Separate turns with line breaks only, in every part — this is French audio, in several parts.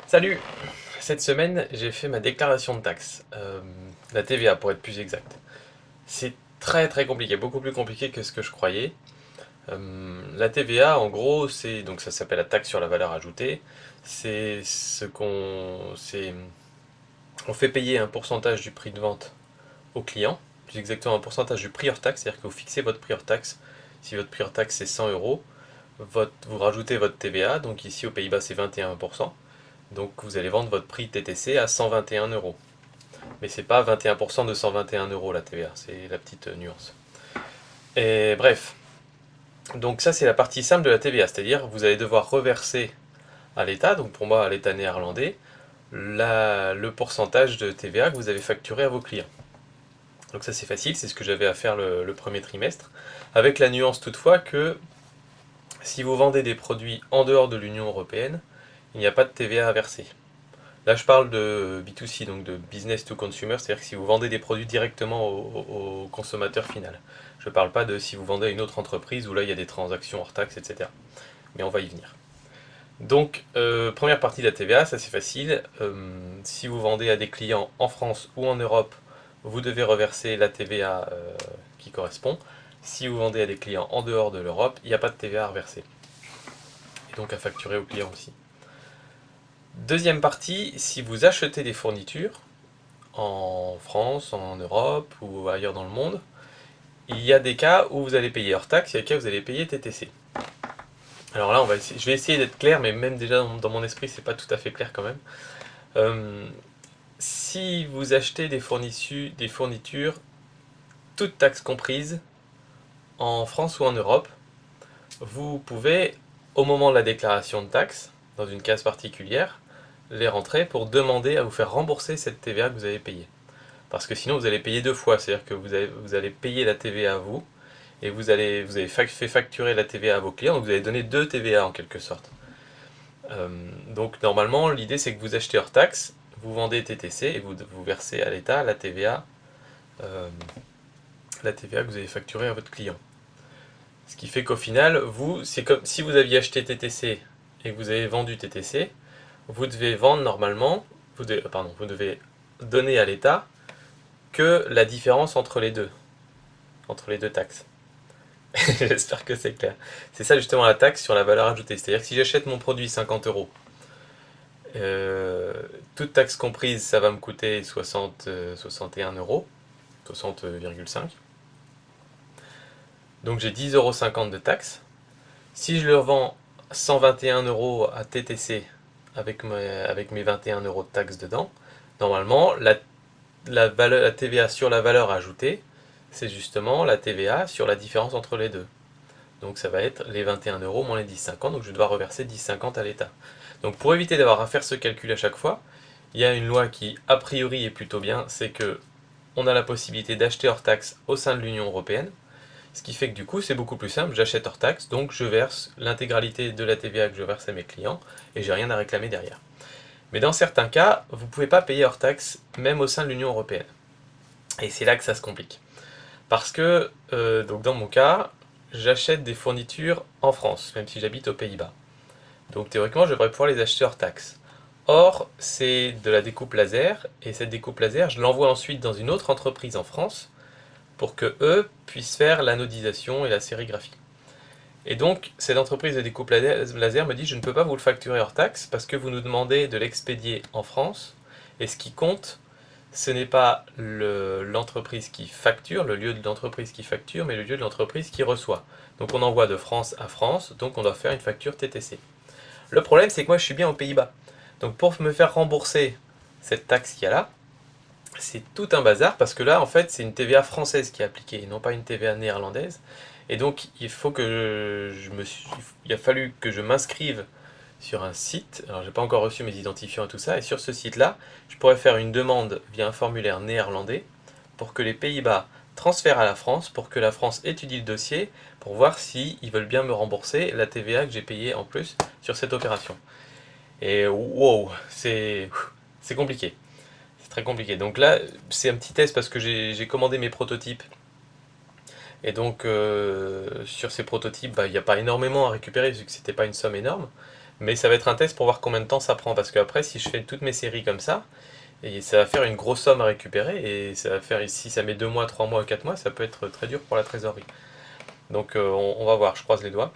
Salut! Cette semaine, j'ai fait ma déclaration de taxe, la TVA pour être plus exact. C'est très compliqué, beaucoup plus compliqué que ce que je croyais. La TVA, en gros, donc ça s'appelle la taxe sur la valeur ajoutée. C'est ce on fait payer un pourcentage du prix de vente au client, plus exactement un pourcentage du prix hors taxe, c'est-à-dire que vous fixez votre prix hors taxe. Si votre prix hors taxe c'est 100 euros, vous rajoutez votre TVA, donc ici aux Pays-Bas c'est 21%. Donc vous allez vendre votre prix TTC à 121 euros. Mais c'est pas 21% de 121 euros la TVA, c'est la petite nuance. Et bref, donc ça c'est la partie simple de la TVA, c'est-à-dire vous allez devoir reverser à l'État, donc pour moi à l'État néerlandais, le pourcentage de TVA que vous avez facturé à vos clients. Donc ça c'est facile, c'est ce que j'avais à faire le premier trimestre, avec la nuance toutefois que si vous vendez des produits en dehors de l'Union européenne, il n'y a pas de TVA à verser. Là, je parle de B2C, donc de business to consumer, c'est-à-dire que si vous vendez des produits directement au consommateur final. Je ne parle pas de si vous vendez à une autre entreprise où là il y a des transactions hors taxes, etc. Mais on va y venir. Donc, première partie de la TVA, ça c'est facile. Si vous vendez à des clients en France ou en Europe, vous devez reverser la TVA qui correspond. Si vous vendez à des clients en dehors de l'Europe, il n'y a pas de TVA à reverser. Et donc à facturer aux clients aussi. Deuxième partie, si vous achetez des fournitures, en France, en Europe ou ailleurs dans le monde, il y a des cas où vous allez payer hors taxe, il y a des cas où vous allez payer TTC. Alors là, je vais essayer d'être clair, mais même déjà dans mon esprit, c'est pas tout à fait clair quand même. Euh, si vous achetez des fournitures, toutes taxes comprises, en France ou en Europe, vous pouvez, au moment de la déclaration de taxe, dans une case particulière, les rentrer pour demander à vous faire rembourser cette TVA que vous avez payée. Parce que sinon, vous allez payer deux fois. C'est-à-dire que vous allez payer la TVA à vous, et vous avez fait facturer la TVA à vos clients, donc vous allez donner deux TVA en quelque sorte. Donc normalement, l'idée c'est que vous achetez hors taxe, vous vendez TTC, et vous versez à l'État la TVA que vous avez facturée à votre client. Ce qui fait qu'au final, c'est comme si vous aviez acheté TTC et que vous avez vendu TTC, vous devez vendre normalement, vous devez donner à l'État que la différence entre les deux taxes. J'espère que c'est clair. C'est ça justement la taxe sur la valeur ajoutée. C'est-à-dire que si j'achète mon produit 50 euros, euh, toute taxe comprise, ça va me coûter 61 euros, 60,5. Donc j'ai 10,50 € de taxe. Si je le revends 121 euros à TTC avec mes 21 euros de taxe dedans, normalement la TVA sur la valeur ajoutée, c'est justement la TVA sur la différence entre les deux. Donc ça va être les 21 euros moins les 10,50, donc je dois reverser 10,50 à l'État. Donc pour éviter d'avoir à faire ce calcul à chaque fois, il y a une loi qui a priori est plutôt bien, c'est que on a la possibilité d'acheter hors taxe au sein de l'Union européenne, ce qui fait que du coup c'est beaucoup plus simple, j'achète hors taxe, donc je verse l'intégralité de la TVA que je verse à mes clients, et j'ai rien à réclamer derrière. Mais dans certains cas, vous ne pouvez pas payer hors taxe, même au sein de l'Union européenne. Et c'est là que ça se complique. Parce que, donc dans mon cas, j'achète des fournitures en France, même si j'habite aux Pays-Bas. Donc théoriquement, je devrais pouvoir les acheter hors taxe. Or, c'est de la découpe laser, et cette découpe laser, je l'envoie ensuite dans une autre entreprise en France, pour que eux puissent faire l'anodisation et la sérigraphie. Et donc, cette entreprise de découpe laser me dit, je ne peux pas vous le facturer hors taxe, parce que vous nous demandez de l'expédier en France, et ce qui compte, ce n'est pas l'entreprise qui facture, le lieu de l'entreprise qui facture, mais le lieu de l'entreprise qui reçoit. Donc on envoie de France à France, donc on doit faire une facture TTC. Le problème, c'est que moi je suis bien aux Pays-Bas. Donc pour me faire rembourser cette taxe qu'il y a là, c'est tout un bazar parce que là, en fait, c'est une TVA française qui est appliquée et non pas une TVA néerlandaise. Et donc, il a fallu que je m'inscrive sur un site. Alors, j'ai pas encore reçu mes identifiants et tout ça. Et sur ce site-là, je pourrais faire une demande via un formulaire néerlandais pour que les Pays-Bas transfèrent à la France, pour que la France étudie le dossier, pour voir si ils veulent bien me rembourser la TVA que j'ai payée en plus sur cette opération. Et wow, c'est compliqué. C'est très compliqué. Donc là, c'est un petit test parce que j'ai commandé mes prototypes. Et donc, sur ces prototypes, bah, il n'y a pas énormément à récupérer vu que c'était pas une somme énorme. Mais ça va être un test pour voir combien de temps ça prend, parce qu'après, si je fais toutes mes séries comme ça, et ça va faire une grosse somme à récupérer, et ça va faire, si ça met 2 mois, 3 mois, 4 mois, ça peut être très dur pour la trésorerie. Donc on va voir, je croise les doigts.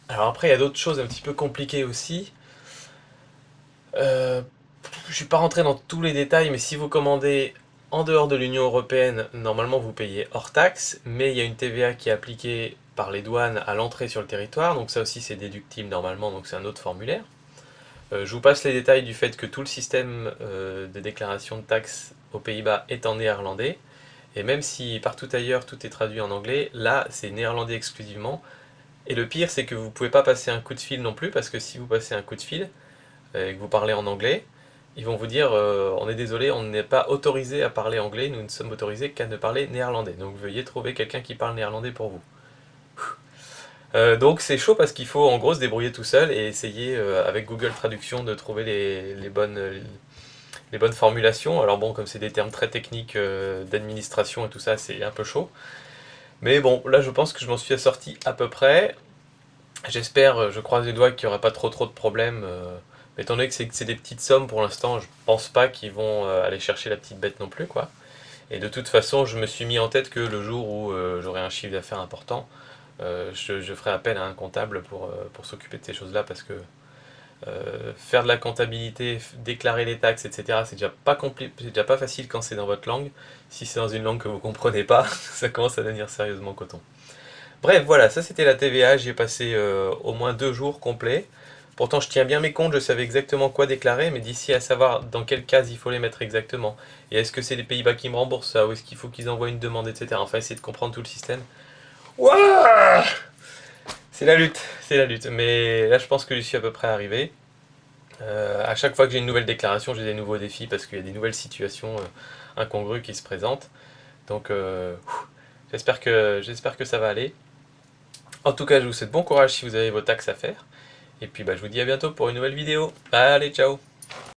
Alors après, il y a d'autres choses un petit peu compliquées aussi. Je ne suis pas rentré dans tous les détails, mais si vous commandez en dehors de l'Union Européenne, normalement vous payez hors taxe, mais il y a une TVA qui est appliquée par les douanes à l'entrée sur le territoire, donc ça aussi c'est déductible normalement, donc c'est un autre formulaire. Je vous passe les détails du fait que tout le système de déclaration de taxes aux Pays-Bas est en néerlandais, et même si partout ailleurs tout est traduit en anglais, là c'est néerlandais exclusivement. Et le pire c'est que vous ne pouvez pas passer un coup de fil non plus, parce que si vous passez un coup de fil et que vous parlez en anglais, ils vont vous dire on est désolé, on n'est pas autorisé à parler anglais, nous ne sommes autorisés qu'à ne parler néerlandais. Donc veuillez trouver quelqu'un qui parle néerlandais pour vous. Donc c'est chaud parce qu'il faut en gros se débrouiller tout seul et essayer avec Google Traduction de trouver les bonnes formulations. Alors bon, comme c'est des termes très techniques d'administration et tout ça, c'est un peu chaud. Mais bon, là je pense que je m'en suis assorti à peu près. J'espère, je croise les doigts qu'il n'y aura pas trop de problèmes. Étant donné que c'est des petites sommes pour l'instant, je pense pas qu'ils vont aller chercher la petite bête non plus, quoi. Et de toute façon, je me suis mis en tête que le jour où j'aurai un chiffre d'affaires important, je ferai appel à un comptable pour s'occuper de ces choses-là, parce que faire de la comptabilité, déclarer les taxes, etc., c'est déjà pas facile quand c'est dans votre langue. Si c'est dans une langue que vous comprenez pas, ça commence à devenir sérieusement coton. Bref, voilà, ça c'était la TVA, j'y ai passé au moins 2 jours complets. Pourtant, je tiens bien mes comptes, je savais exactement quoi déclarer, mais d'ici à savoir dans quelle case il faut les mettre exactement. Et est-ce que c'est les Pays-Bas qui me remboursent ça, ou est-ce qu'il faut qu'ils envoient une demande, etc. Enfin, essayer de comprendre tout le système. Ouah, c'est la lutte, c'est la lutte. Mais là, je pense que je suis à peu près arrivé. À chaque fois que j'ai une nouvelle déclaration, j'ai des nouveaux défis parce qu'il y a des nouvelles situations incongrues qui se présentent. Donc, j'espère que ça va aller. En tout cas, je vous souhaite bon courage si vous avez vos taxes à faire. Et puis, bah, je vous dis à bientôt pour une nouvelle vidéo. Allez, ciao!